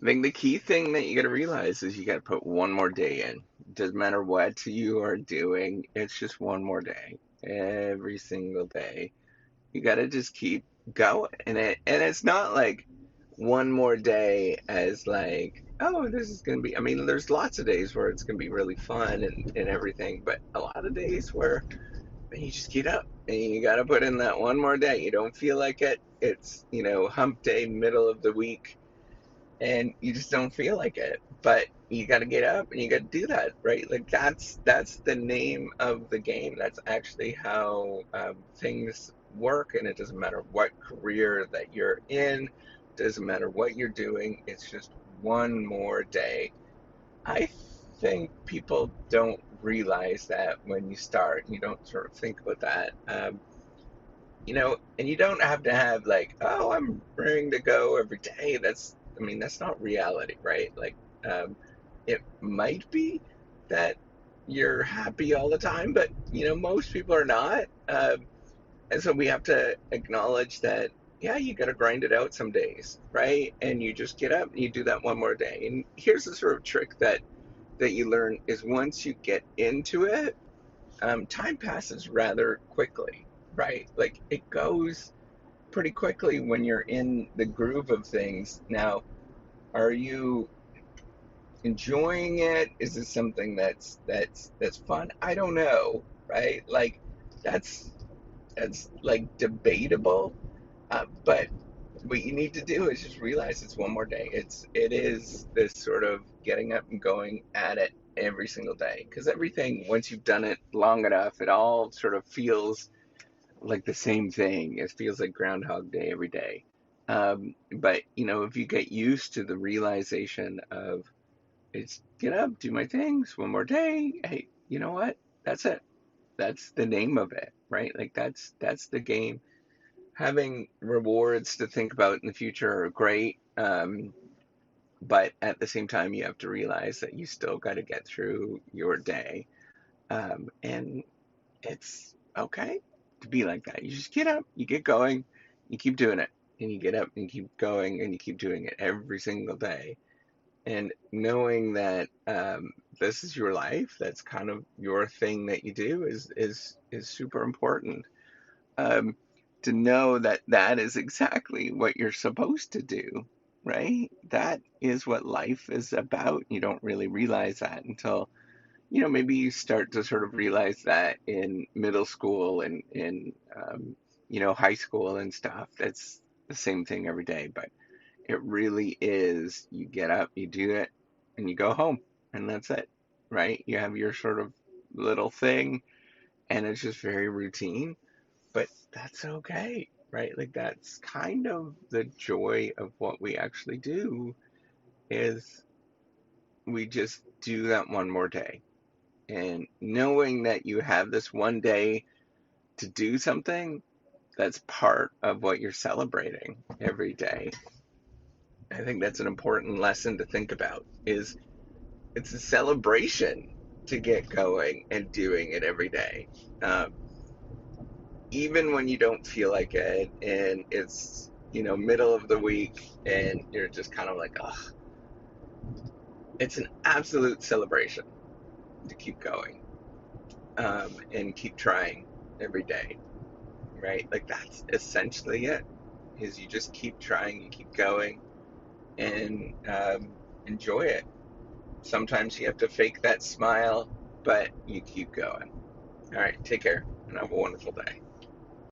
I think the key thing that you got to realize is you got to put one more day in. Doesn't matter what you are doing, it's just one more day. Every single day. You got to just keep going. And it's not like one more day as like, oh, this is going to be, I mean, there's lots of days where it's going to be really fun and everything, but a lot of days where you just get up and you got to put in that one more day. You don't feel like it. It's, hump day, middle of the week, and you just don't feel like it. But you got to get up and you got to do that, right? Like that's the name of the game. That's actually how things work, and it doesn't matter what career that you're in, doesn't matter what you're doing. It's just one more day. I think people don't realize that when you start. You don't sort of think about that. And you don't have to have like, oh, I'm raring to go every day. I mean, that's not reality, right? Like, um, it might be that you're happy all the time, but most people are not. And so we have to acknowledge that, yeah, you got to grind it out some days, right? And you just get up and you do that one more day. And here's the sort of trick that you learn is once you get into it, time passes rather quickly, right? Like it goes pretty quickly when you're in the groove of things. Now, are you enjoying it? Is this something that's fun? I don't know, right? Like that's that's like debatable. But what you need to do is just realize it's one more day. It is this sort of getting up and going at it every single day because everything once you've done it long enough, it all sort of feels like the same thing. It feels like Groundhog Day every day. But if you get used to the realization of it's get up, do my things, one more day. Hey, you know what? That's it. That's the name of it, right? Like that's the game. Having rewards to think about in the future are great, but at the same time, you have to realize that you still got to get through your day, and it's okay to be like that. You just get up, you get going, you keep doing it, and you get up and keep going, and you keep doing it every single day. And knowing that this is your life, that's kind of your thing that you do is super important. Um, to know that that is exactly what you're supposed to do, right? That is what life is about. You don't really realize that until maybe you start to sort of realize that in middle school and in high school and stuff. That's the same thing every day, but it really is. You get up, you do it, and you go home, and that's it, right? You have your sort of little thing, and it's just very routine, but that's okay, right? Like that's kind of the joy of what we actually do is we just do that one more day. And knowing that you have this one day to do something, that's part of what you're celebrating every day. I think that's an important lesson to think about is it's a celebration to get going and doing it every day. Um, Even when you don't feel like it and it's, middle of the week and you're just kind of like, oh, it's an absolute celebration to keep going and keep trying every day, right? Like that's essentially it is you just keep trying, you keep going and enjoy it. Sometimes you have to fake that smile, but you keep going. All right, take care and have a wonderful day.